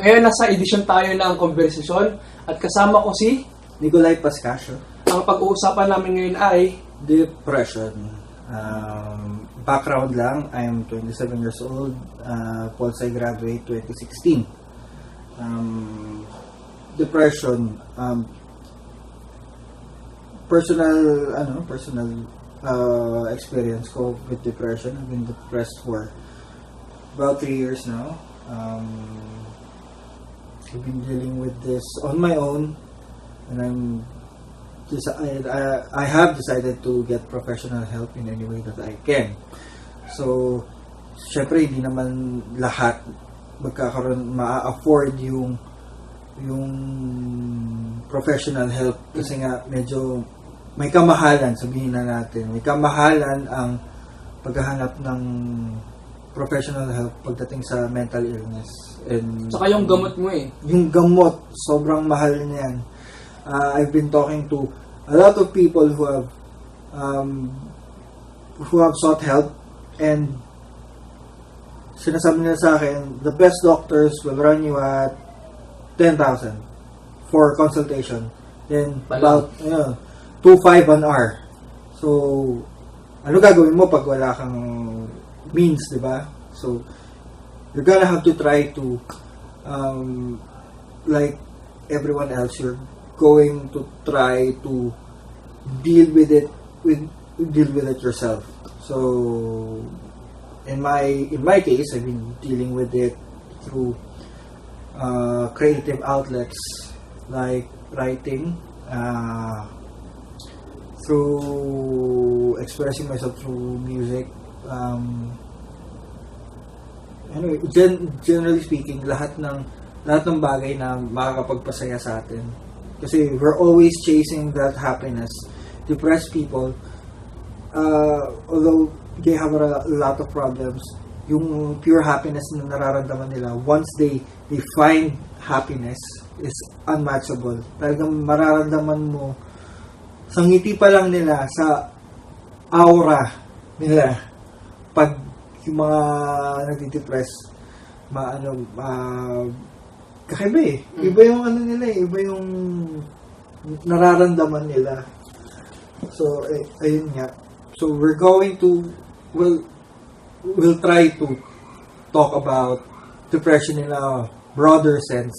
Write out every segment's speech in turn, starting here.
Ngayon, nasa edisyon tayo ng Kumbersasyon at kasama ko si Nikolay Pascasio. Ang pag-uusapan namin ngayon ay Depression. Background lang, I'm 27 years old. Pulsay graduate 2016. Depression. Personal experience ko with depression. I've been depressed for about 3 years now. I've been dealing with this on my own, and I have decided to get professional help in any way that I can. So, syempre hindi naman lahat magkakaroon ma-afford yung professional help kasi nga medyo may kamahalan, sabihin na natin. May kamahalan ang paghahanap ng professional help pagdating sa mental illness. And saka yung gamot mo eh. Yung gamot, sobrang mahal niyan. I've been talking to a lot of people who have sought help, and sinasabi nila sa akin, the best doctors will run you at 10,000 for consultation. Then about 2,500 an hour. So, ano gagawin mo pag wala kang means, di ba? So, you're gonna have to try to, like everyone else, you're going to try to deal with it yourself. So, in my case, I've been dealing with it through creative outlets like writing, through expressing myself through music. Anyway, generally speaking, lahat ng bagay na makakapagpasaya sa atin. Kasi we're always chasing that happiness. Depressed people, although they have a lot of problems, yung pure happiness na nararamdaman nila, once they find happiness, is unmatchable. Talagang mararamdaman mo, sa ngiti pa lang nila, sa aura nila, pag yung mga nagdi-depress, kakaiba eh. Iba yung nila eh. Iba yung nararamdaman nila. So, ayun nga. So, we're going to, we'll try to talk about depression in a broader sense.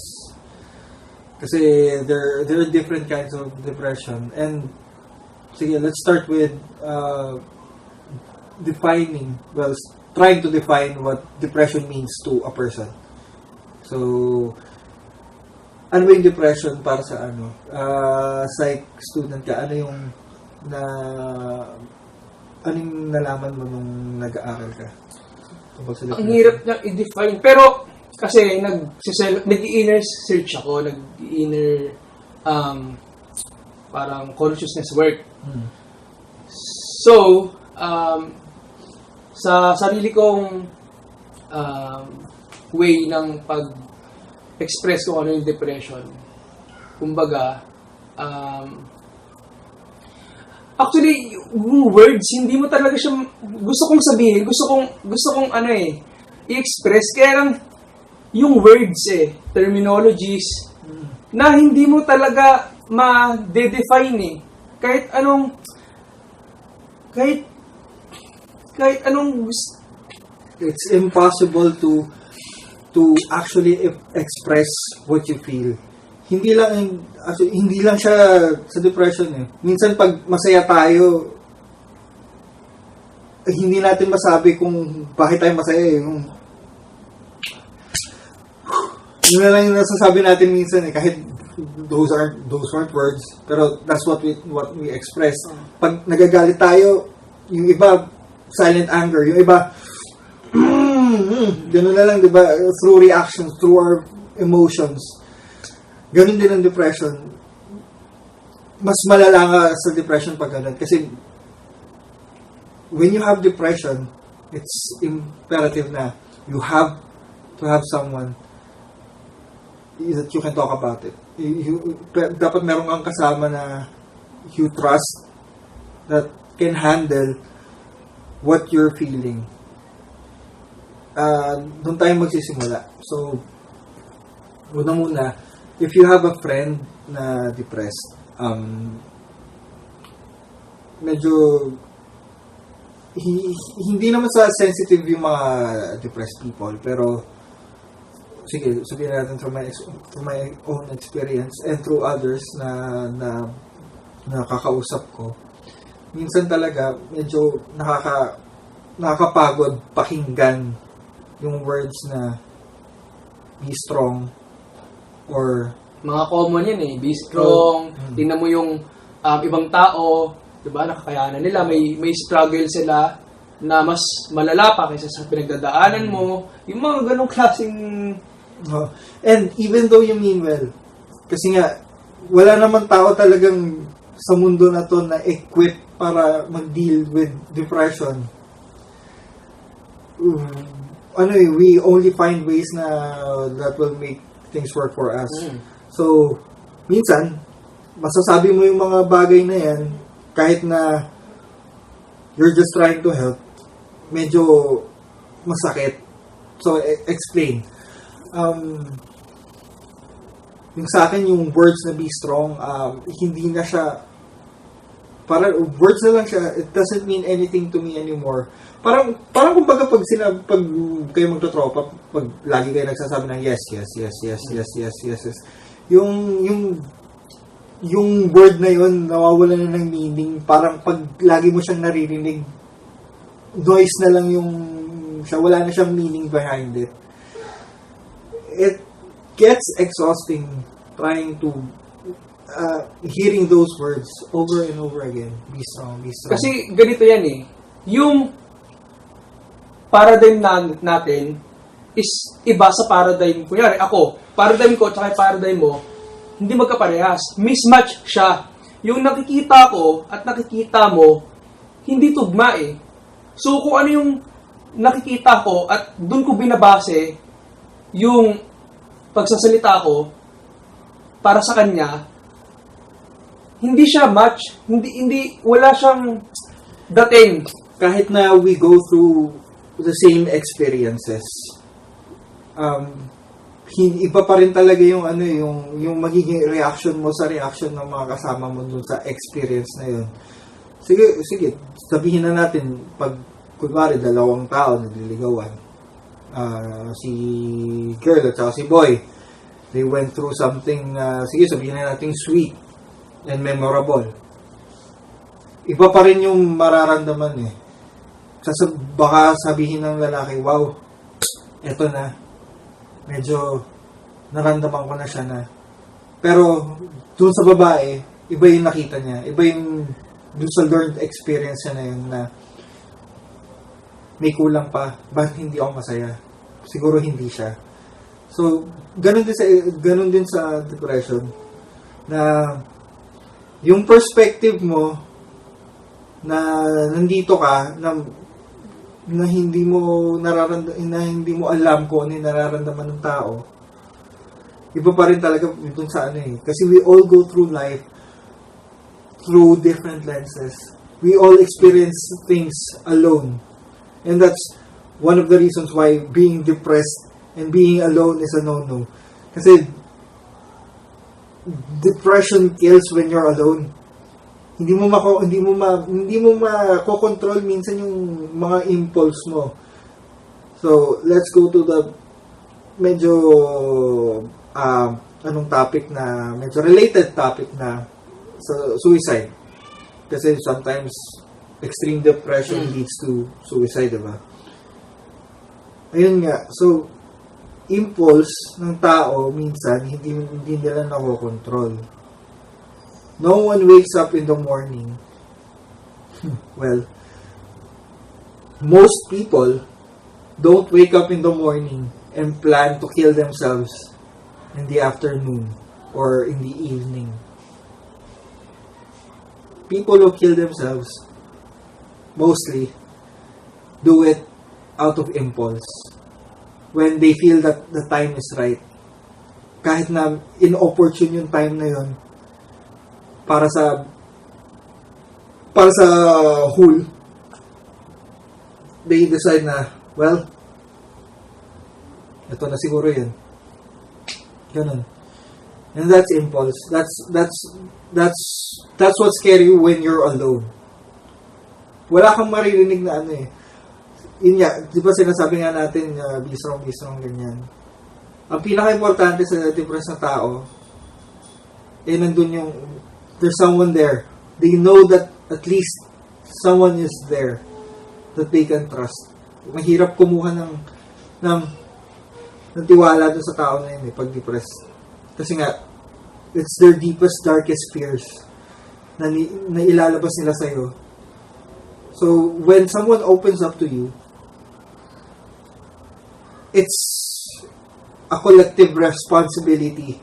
Kasi there are different kinds of depression. And, sige, let's start with trying to define what depression means to a person. So, ano ba yung depression para sa ano? Psych student ka, ano yung nalaman mo nung nag-aaral ka? Ang hirap niya i-define. Pero, kasi nag-inner search ako, nag-inner parang consciousness work. So, sa sarili kong way ng pag-express kung ano yung depression, kumbaga, actually, yung words, hindi mo talaga siya, gusto kong sabihin, gusto kong i-express, kaya lang, yung words terminologies, na hindi mo talaga ma-define kahit anong it's impossible to actually express what you feel. Hindi lang siya sa depression eh. Minsan pag masaya tayo, hindi natin masabi kung bakit tayo masaya eh. Yun na lang yung nasasabi natin minsan eh, kahit those aren't words, pero that's what we express. Pag nagagalit tayo, yung iba silent anger, yung iba gano'n na lang, di ba? Through reactions, through our emotions. Ganun din ang depression. Mas malala nga sa depression pag ganun. Kasi when you have depression, it's imperative na you have to have someone that you can talk about it. Dapat meron kang kasama na you trust, that can handle what you're feeling. Doon tayo magsisimula. So, Una muna, if you have a friend na depressed, medyo hindi naman sa sensitive yung mga depressed people, pero sige, sabihin natin through my own experience and through others na nakakausap ko, minsan talaga medyo nakakapagod pakinggan yung words na be strong or Mga common yan eh. Be strong. Tingnan mo yung ibang tao, diba, nakakayanan nila. May struggle sila na mas malala pa kaysa sa pinagdadaanan mo. Yung mga ganong klaseng... And even though you mean well, kasi nga, wala naman tao talagang sa mundo na to na equipped para mag-deal with depression. We only find ways na that will make things work for us. So, minsan, masasabi mo yung mga bagay na yan, kahit na you're just trying to help, medyo masakit. So, explain. Yung sa akin, yung words na be strong, hindi na siya, parang words na lang siya, it doesn't mean anything to me anymore. Parang kumbaga pag kayo magtotropa, pag lagi kayo nagsasabi ng yes, yung word na yun, nawawala na ng meaning. Parang pag lagi mo siyang naririnig, noise na lang yung siya, wala na siyang meaning behind it. It gets exhausting trying to hearing those words over and over again. Be strong, be strong. Kasi ganito yan eh. Yung paradigm natin is iba sa paradigm. Kunyari, ako, paradigm ko at paradigm mo, hindi magkaparehas. Mismatch siya. Yung nakikita ko at nakikita mo, hindi tugma eh. So, kung ano yung nakikita ko at dun ko binabase yung pagsasalita ko para sa kanya, hindi siya match. Wala siyang dating. Kahit na we go through the same experiences, iba pa rin talaga yung yung magiging reaction mo sa reaction ng mga kasama mo dun sa experience na yun. Sige, sabihin na natin, pag kunwari dalawang tao nagliligawan, si girl at saka si boy, they went through something, sige, sabihin na natin sweet and memorable. Iba pa rin yung mararamdaman eh. Baka sabihin ng lalaki, wow, eto na, medyo naramdaman ko na siya na. Pero dun sa babae, iba yung nakita niya, iba yung dun sa learned experience niya na yun, na may kulang pa, bakit hindi ako masaya? Siguro hindi siya. So, ganun din sa depression, na yung perspective mo na nandito ka, na hindi mo alam kung ano yung nararamdaman ng tao, iba pa rin talaga dun sa kasi we all go through life through different lenses. We all experience things alone, and that's one of the reasons why being depressed and being alone is a no-no. Kasi depression kills when you're alone. Hindi mo makokontrol minsan yung mga impulse mo. So, let's go to the medyo topic na medyo related topic na sa suicide. Kasi sometimes extreme depression leads to suicide, diba? Ayun nga. So, impulse ng tao minsan hindi nila nakokontrol. No one wakes up in the morning. Well, most people don't wake up in the morning and plan to kill themselves in the afternoon or in the evening. People who kill themselves mostly do it out of impulse when they feel that the time is right. Kahit na inopportune yung time na yun para sa whole, they decide na, well, ito na siguro yun. Ganun. And that's impulse. That's what's scary when you're alone. Wala kang maririnig na ano eh. Yun nga, di ba sinasabi nga natin, be strong, ganyan. Ang pinaka-importante sa depress na tao, nandun yung, there's someone there. They know that at least someone is there that they can trust. Mahirap kumuha ng tiwala dun sa tao na yun pag depressed. Kasi nga, it's their deepest, darkest fears na ilalabas nila sa'yo. So, when someone opens up to you, it's a collective responsibility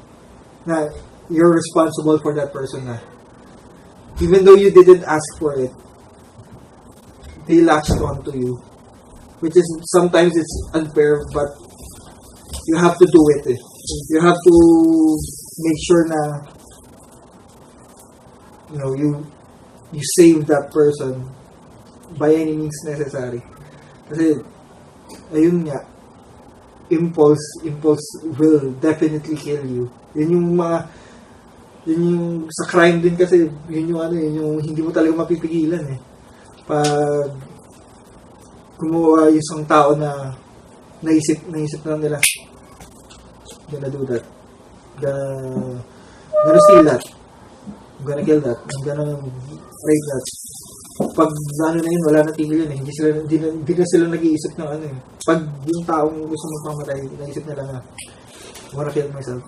na you're responsible for that person na. Even though you didn't ask for it, they latched onto you. Which is, sometimes it's unfair, but you have to do it. You have to make sure na, you save that person by any means necessary. Kasi, ayun nga, impulse will definitely kill you. Yun yung sa crime din kasi, yun yung hindi mo talaga mapipigilan eh. Pag gumawa yung isang tao na naisip na nila, gonna do that, gonna steal that, I'm gonna kill that, I'm gonna rape that. Pag ano na yun, wala na tigil yun eh. Hindi na sila nag-iisip ng ano eh. Pag yung taong gusto magpamatay, naisip nila na I wanna kill myself,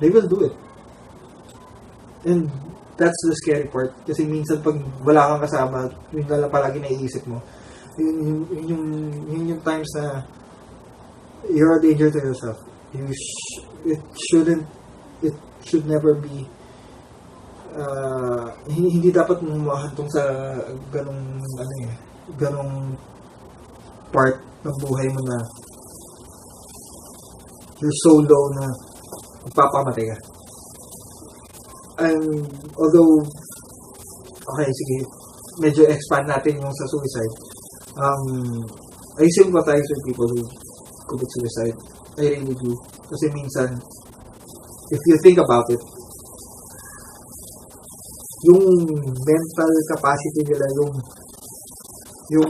they will do it. And that's the scary part. Kasi minsan pag wala kang kasama, yun na lang palagi naiisip mo. Yun yung times na you're a danger to yourself. It should never be hindi dapat mahantong sa ganong part ng buhay mo na you're so low na magpapamatay ka. Although okay, sige, medyo expand natin yung sa suicide. I sympathize with people who commit suicide. I really do. Kasi minsan, if you think about it, yung mental capacity nila, yung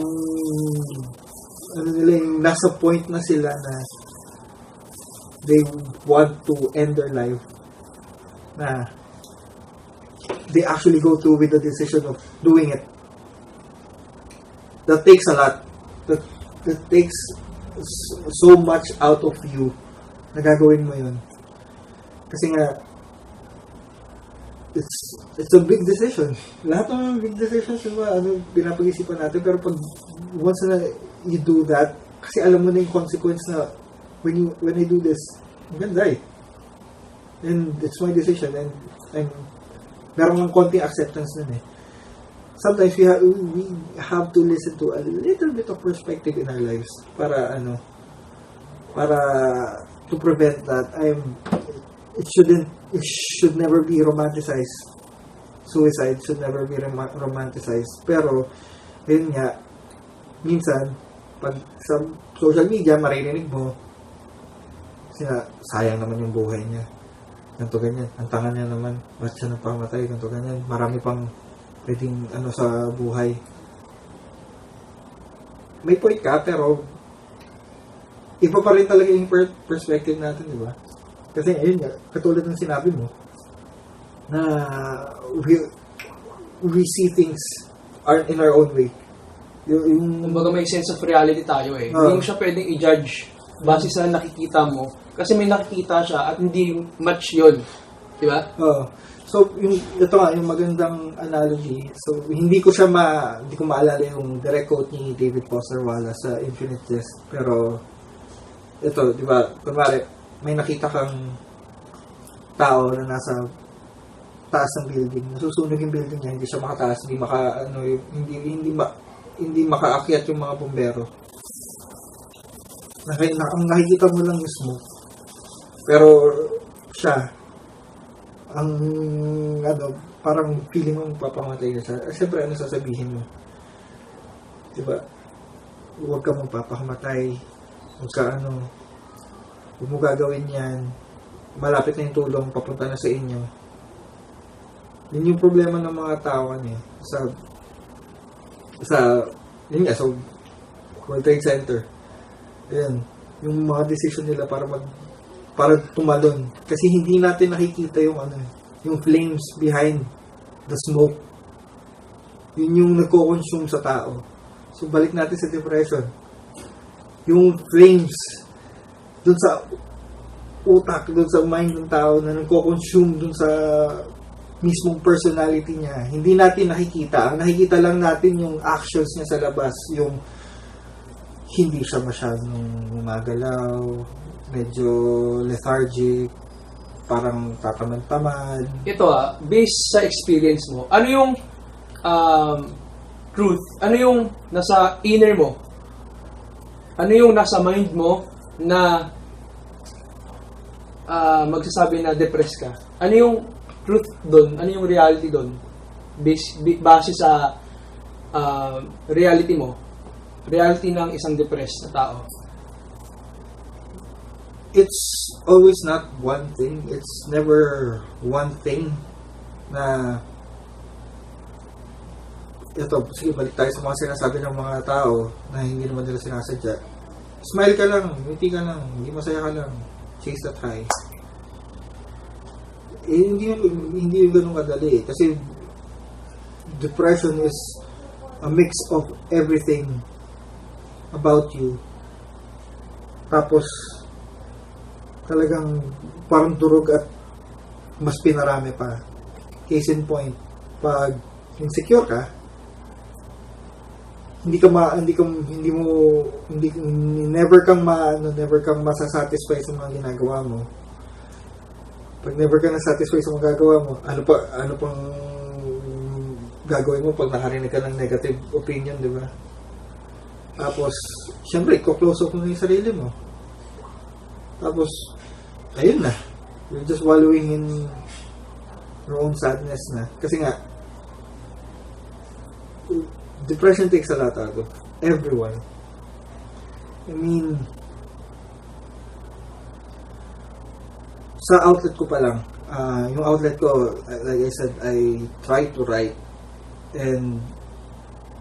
nasa point na sila na they want to end their life, na they actually go through with the decision of doing it. That takes a lot. That takes so much out of you na gagawin mo yun. Kasi nga, it's a big decision. Lahat ng big decisions, pinapag-isipan natin. Pero pag once na you do that, kasi alam mo na yung consequence na when I do this, I'm gonna die. And it's my decision. And meron ng konting acceptance nun eh. Sometimes we have to listen to a little bit of perspective in our lives para to prevent that. It should never be romanticized. Suicide should never be romanticized. Pero ayun nga, minsan pag sa social media maririnig mo sayang naman yung buhay niya, ganito ganyan, ang tanga niya naman, ba't siya nagpamatay, ganito ganyan, marami pang pwedeng sa buhay. May point ka, pero iba pa rin talaga yung perspective natin, di ba? Kasi ayun nga, katulad ng sinabi mo, na we see things in our own way. Kumbaga may sense of reality tayo eh. Hindi mo siya pwedeng i-judge base sa nakikita mo. Kasi may nakikita siya at hindi match yun. Di ba? So, ito nga, yung magandang analogy. So, hindi ko maalala yung direct quote ni David Foster Wallace sa Infinite Jest. Pero, ito, di ba, kunwari, may nakita kang tao na nasa taas ng building. Nasusunog yung building niya, hindi siya makataas, hindi makaakyat yung mga bumbero. Ang nakikita mo lang yung smoke. Pero, siya, ang parang feeling mo papamatay na siya. Siyempre, sasabihin mo? Diba? Huwag ka magpapakamatay. Huwag mo gagawin yan. malapit na yung tulong, papunta na sa inyo. Yun yung problema ng mga tao yun nga, sa World Trade Center. Ayan, yung mga decision nila para tumalon. Kasi hindi natin nakikita yung flames behind the smoke. Yun yung nagko-consume sa tao. So, balik natin sa depression. Yung flames dun sa utak, dun sa mind ng tao na nagko-consume dun sa mismong personality niya. Hindi natin nakikita. Ang nakikita lang natin yung actions niya sa labas. Yung hindi siya masyadong gumagalaw, medyo lethargic, parang tatamad-tamad. Ito based sa experience mo, ano yung truth? Ano yung nasa inner mo? Ano yung nasa mind mo na magsasabi na depressed ka? Ano yung truth doon? Ano yung reality doon? Base sa reality mo. Reality ng isang depressed na tao. It's always not one thing. It's never one thing na ito, sige, balik tayo sa mga sinasabi ng mga tao na hindi naman nila sinasadya. Smile ka lang, ngiti ka lang, hindi masaya ka lang, chase that high. Hindi yung ganun kadali. Kasi depression is a mix of everything about you. Tapos talagang parang durog at mas pinarami pa. Case in point, pag insecure ka, never kang masasatisfy sa mga ginagawa mo. Pag never ka nasatisfy sa mga gagawa mo, ano pang gagawin mo pag nakarinig ka ng negative opinion, di ba? Tapos, syempre, close up mo na yung sarili mo. Tapos, ayun na. You're just wallowing in your own sadness na. Kasi nga, depression takes a lot out of everyone. I mean, sa outlet ko pa lang, yung outlet ko, like I said, I try to write. And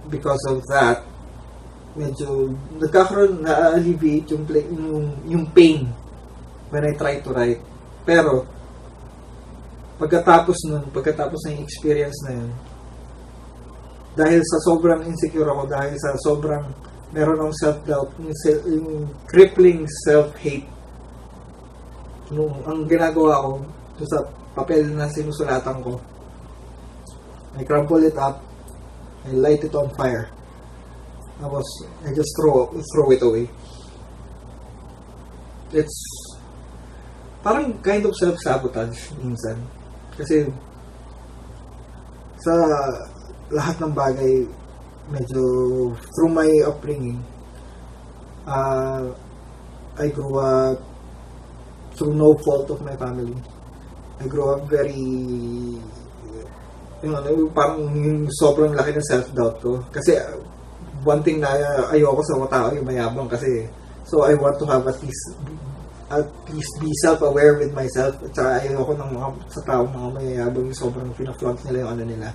because of that, medyo nagkakaroon, na-alleviate yung pain when I try to write. Pero, pagkatapos na yung experience na yun, dahil sa sobrang insecure ako, dahil sa sobrang meron akong self-doubt, yung crippling self-hate, ang ginagawa ko sa papel na sinusulatan ko, I crumple it up, I light it on fire, tapos I just throw it away. It's parang kind of self-sabotage minsan, kasi sa lahat ng bagay, medyo through my upbringing, I grew up through no fault of my family. I grew up very, parang yung sobrang laki ng self-doubt ko. Kasi one thing na ayoko sa mga tao, yung mayabang kasi. So I want to have at least be self-aware with myself. At saka ayoko ng sa tao, mga mayayabang, yung sobrang pinaflaunt nila yung ano nila.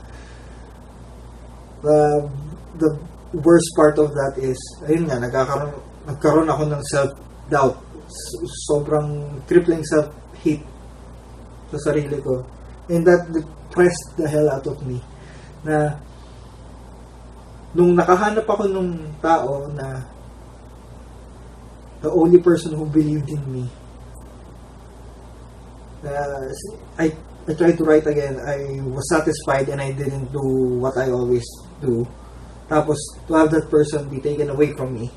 The worst part of that is, ayun nga, nagkaroon ako ng self-doubt. Sobrang crippling self-hate sa sarili ko. And that depressed the hell out of me. Na, nung nakahanap ako nung tao na the only person who believed in me, I tried to write again. I was satisfied and I didn't do what I always do. Tapos, to have that person be taken away from me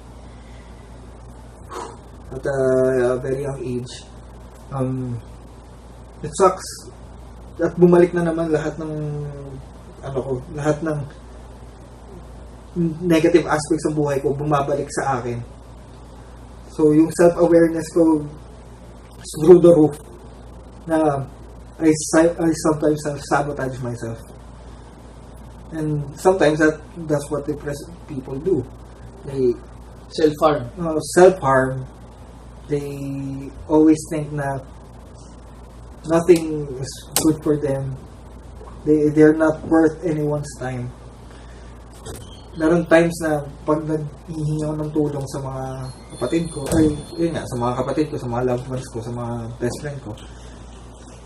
at a very young age, it sucks. At bumalik na naman lahat ng negative aspects ng buhay ko, bumabalik sa akin. So, yung self-awareness ko is through the roof, na I sometimes sabotage myself. And sometimes that's what depressed people do. They Self-harm. Self-harm. They always think na nothing is good for them. They're not worth anyone's time. Meron times na pag naghihingi ako ng tulong sa mga kapatid ko, ay, yun nga, sa mga kapatid ko, sa mga loved ones ko, sa mga best friend ko,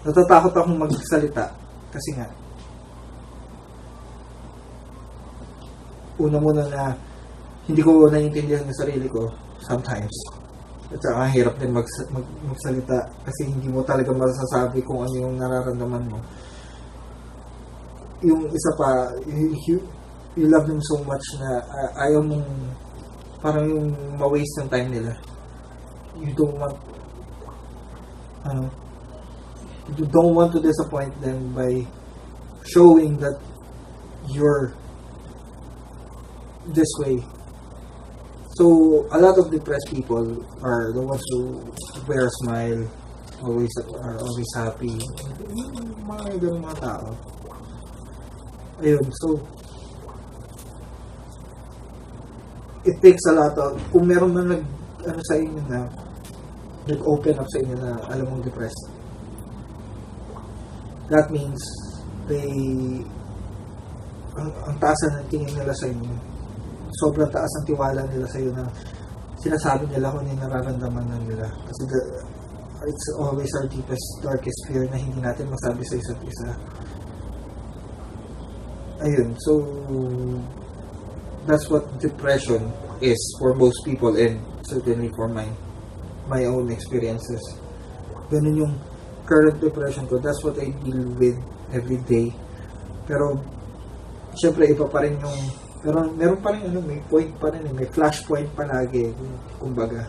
natatakot akong magsalita. Kasi nga, una na hindi ko naiintindihan yung sarili ko sometimes. At saka hirap din magsalita kasi hindi mo talaga masasabi kung ano yung nararamdaman mo. Yung isa pa, you love them so much na ayaw mong parang yung ma-waste yung time nila. You don't want to disappoint them by showing that you're this way. So a lot of depressed people are the ones who wear a smile, are always happy. Mga ganung mga tao. Ayun, so it takes a lot of, kung meron man sa inyo na nag-open up sa inyo na alam mong depressed, that means ang taas ng tingin nila sa inyo, sobrang taas ang tiwala nila sa iyo na sinasabi nila kung ano yung nararamdaman na nila, kasi it's always our deepest, darkest fear na hindi natin masabi sa isa't isa. Ayun, so that's what depression is for most people, and certainly for my own experiences. Ganun yung current depression ko. That's what I deal with every day. Pero syempre iba pa rin yung, pero meron pa rin may point pa rin, may flashpoint palagi, kumbaga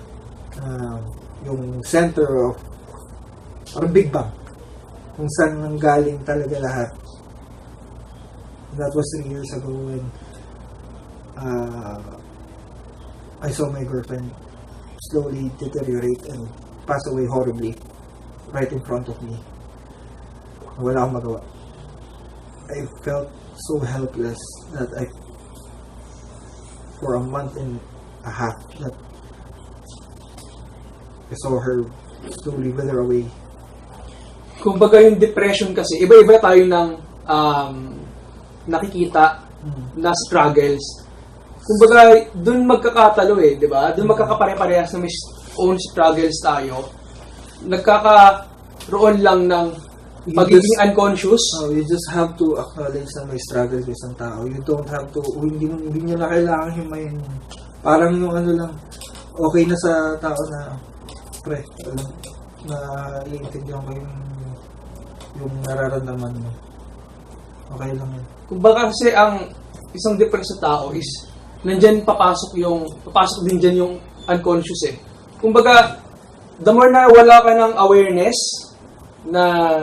yung center of, or Big Bang, kung saan nanggaling talaga lahat. That was 3 years ago when I saw my girlfriend slowly deteriorate and pass away horribly right in front of me. Wala akong magawa. I felt so helpless that for a month and a half that I saw her slowly wither away. Kumbaga yung depression kasi, iba-iba tayo ng nakikita na struggles. Kumbaga, dun magkakatalo di ba? Dun magkakapare-parehas na may own struggles tayo. Nagkakaroon lang ng pagiging unconscious. You just have to acknowledge na may struggles isang tao. You don't have to, hindi nyo na kailangan himayin. Parang yung lang, okay na sa tao na, pre, na iintindihan ko yung nararamdaman mo. Okay lang yun. Kumbaga kasi ang isang depressed tao is nandyan papasok din dyan yung unconscious Kumbaga, the more na wala ka ng awareness na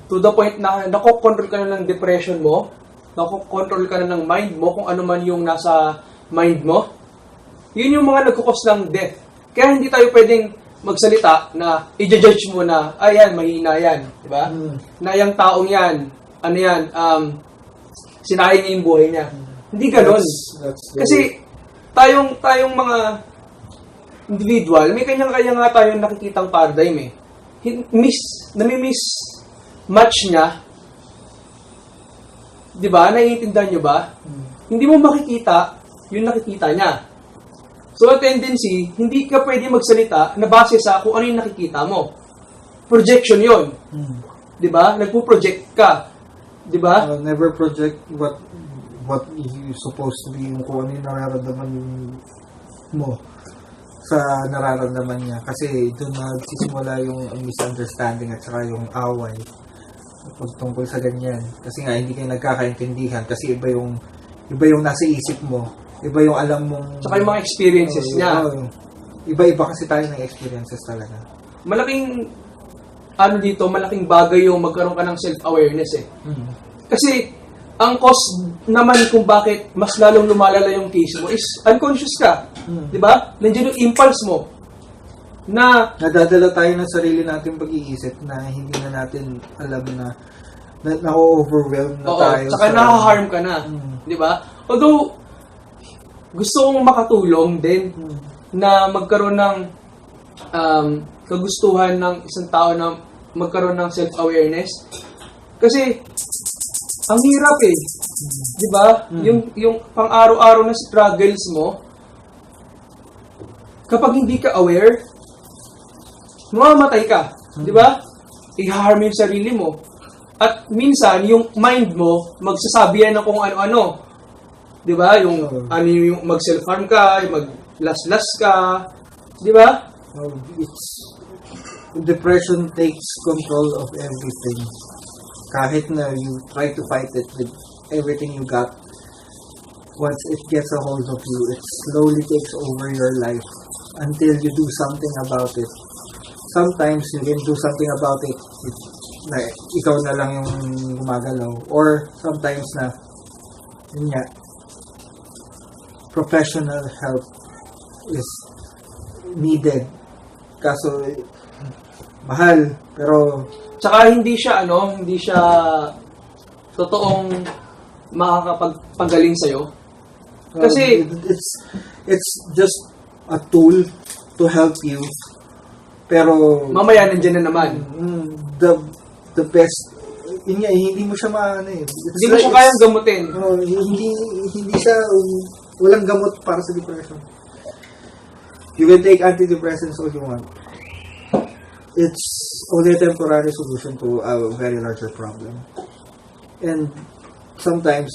to the point na nakokontrol ka na ng depression mo, nakokontrol ka na ng mind mo, kung ano man yung nasa mind mo, yun yung mga nagkukos ng death. Kaya hindi tayo pwedeng magsalita na i-judge mo na, yan, mahina yan. Diba? Na yung taong yan, sinayang niya yung buhay niya. Hindi ganon. Kasi tayong mga individual, may kanya-kanya nga tayong nakikitang paradigm nami-miss match niya. Diba? Naiintindihan nyo ba? Hindi mo makikita yung nakikita niya. So, ang tendency, hindi ka pwede magsalita na base sa kung ano yung nakikita mo. Projection yon. Diba? Nagpo-project ka. Diba? Never project what you supposed to be, kung ano yung nararamdaman mo sa nararamdaman niya. Kasi doon nagsisimula yung misunderstanding at saka yung away pagtungkol sa ganyan. Kasi nga, hindi kayo nagkakaintindihan kasi iba yung nasa isip mo. Iba yung alam mong... Saka yung mga experiences niya. Iba-iba kasi tayo ng experiences talaga. Malaking malaking bagay yung magkaroon ka ng self-awareness Kasi, ang cause naman kung bakit mas lalong lumalala yung case mo is unconscious ka. Diba? Nandiyan yung impulse mo na nadadala tayo ng sarili natin pag-iisip na hindi na natin alam na na-overwhelm na tayo. Saka na-harm ka na. Diba? Although, gusto kong makatulong din na magkaroon ng kagustuhan ng isang tao na magkaroon ng self-awareness. Kasi, ang hirap eh. Di ba? Yung pang-araw-araw na struggles mo, kapag hindi ka aware, mamamatay ka. Di ba? I-harm yung sarili mo. At minsan, yung mind mo, magsasabi yan ng kung ano-ano. Di ba? Yung, yung mag-self-harm ka, yung mag-las-las ka. Di ba? Depression takes control of everything. Kahit na you try to fight it with everything you got, once it gets a hold of you, it slowly takes over your life until you do something about it. Sometimes you can do something about it na ikaw na lang yung gumagalaw, or sometimes na yun nga, professional help is needed. Kaso mahal, pero Tsaka hindi siya totoong makakapagpagaling sa'yo. Kasi it's just a tool to help you. Pero mamaya nandiyan na naman. The best, yun nga, hindi mo siya Hindi mo siya kayang gamutin. Hindi siya, walang gamot para sa depression. You can take antidepressants all you want. It's only a temporary solution to a very larger problem. And sometimes,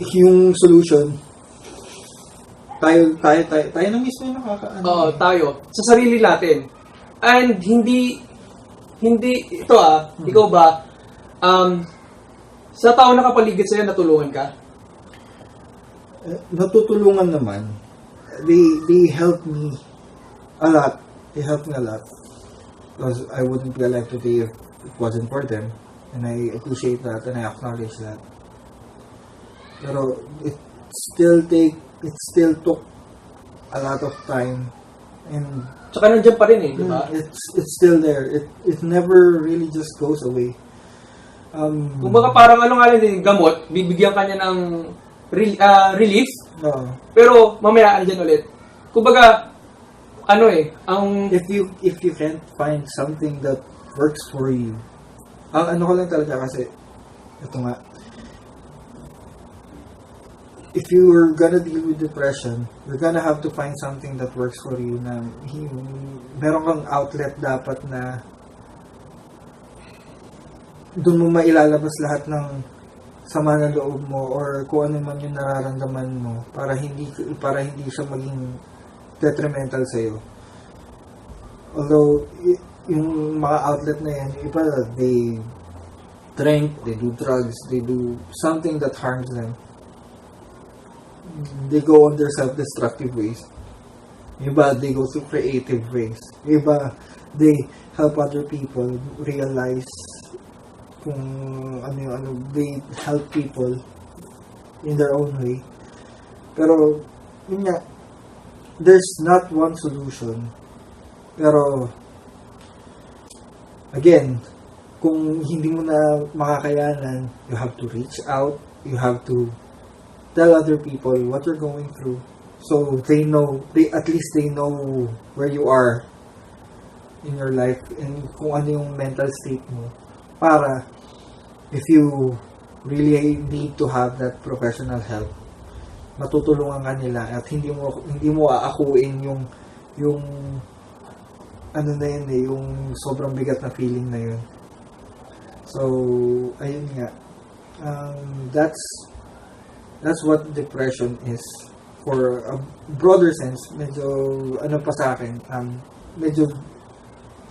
yung solution, tayo na mismo yung nakakaano. Oo, tayo. Sa sarili natin. And hindi, ito ikaw ba, sa tao na kapaligid sa'yo, natulungan ka? Natutulungan naman. They help me a lot. They helped me a lot. Because I wouldn't be alive today if it wasn't for them. And I appreciate that and I acknowledge that. Pero it still took a lot of time. And Tsaka nandiyan pa rin di ba? It's still there. It never really just goes away. Kumbaga parang din, gamot, bibigyan ka niya ng relief, pero mamaya andyan ulit. Kumbaga, if you can't find something that works for you, ang ko lang talaga kasi, ito nga, if you're gonna deal with depression, you're gonna have to find something that works for you na meron kang outlet dapat na doon mo mailalabas lahat ng sama ng loob mo or kung ano man yung nararamdaman mo para hindi siya maging detrimental sa'yo. Although, yung mga outlet na yan, iba, they drink, they do drugs, they do something that harms them. They go on their self-destructive ways. Iba, they go through creative ways. Iba, they help other people realize kung they help people in their own way. Pero, yun nga, there's not one solution. Pero, again, kung hindi mo na makakayanan, you have to reach out, you have to tell other people what you're going through. So, at least they know where you are in your life and kung ano yung mental state mo. Para, if you really need to have that professional help, matutulungan ka nila at hindi mo aakuin yung yung sobrang bigat na feeling na yun. So ayun nga, that's what depression is for a broader sense. Medyo pa sa akin, medyo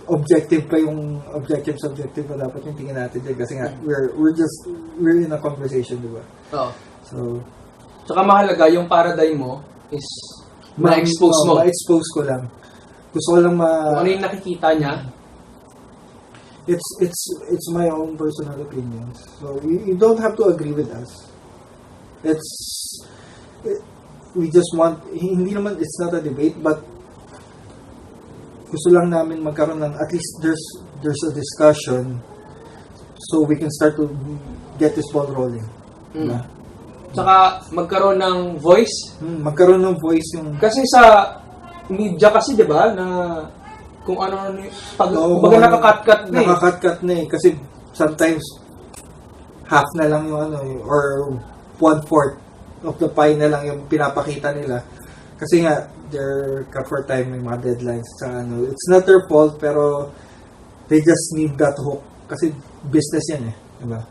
subjective pa dapat yung tingin natin din kasi nga we're in a conversation, di ba? Oo. So tsaka mahalaga yung paradigm mo is ma-expose mo. Ma-expose ko lang. Gusto ko lang kung ano yung nakikita niya. It's my own personal opinions. So you don't have to agree with us. We just want, hindi naman, it's not a debate, but gusto lang namin magkaroon ng, at least there's a discussion so we can start to get this ball rolling. Diba? Tsaka magkaroon ng voice. Magkaroon ng voice yung... Kasi sa media kasi, di ba, na kung ano, pag, Oo, kumbaga nakakat-cut na eh. Nakakat-cut na eh. Kasi sometimes, half na lang yung or 1/4 of the pie na lang yung pinapakita nila. Kasi nga, they're cut for time, may mga deadlines. Sa it's not their fault, pero they just need that hook. Kasi business yan eh. Diba?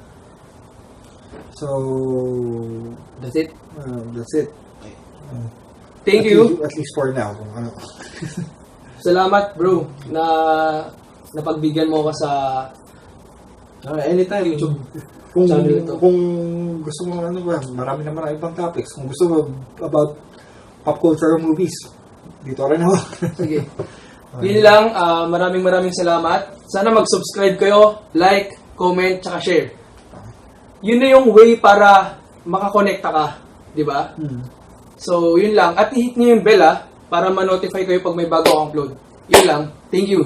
So, That's it. That's it. Thank you. At least for now. Salamat, bro, na napagbigyan mo ko sa Anytime. YouTube. Kung Channel ito. kung gusto mo marami ibang topics. Kung gusto mo about pop culture or movies, dito rin ako. Sige. Yun lang, maraming salamat. Sana mag-subscribe kayo, like, comment, tsaka share. Yun na yung way para makakonekta ka, di ba? So, yun lang. At i-hit niyo yung bell para ma-notify kayo pag may bago akong upload. Yun lang. Thank you.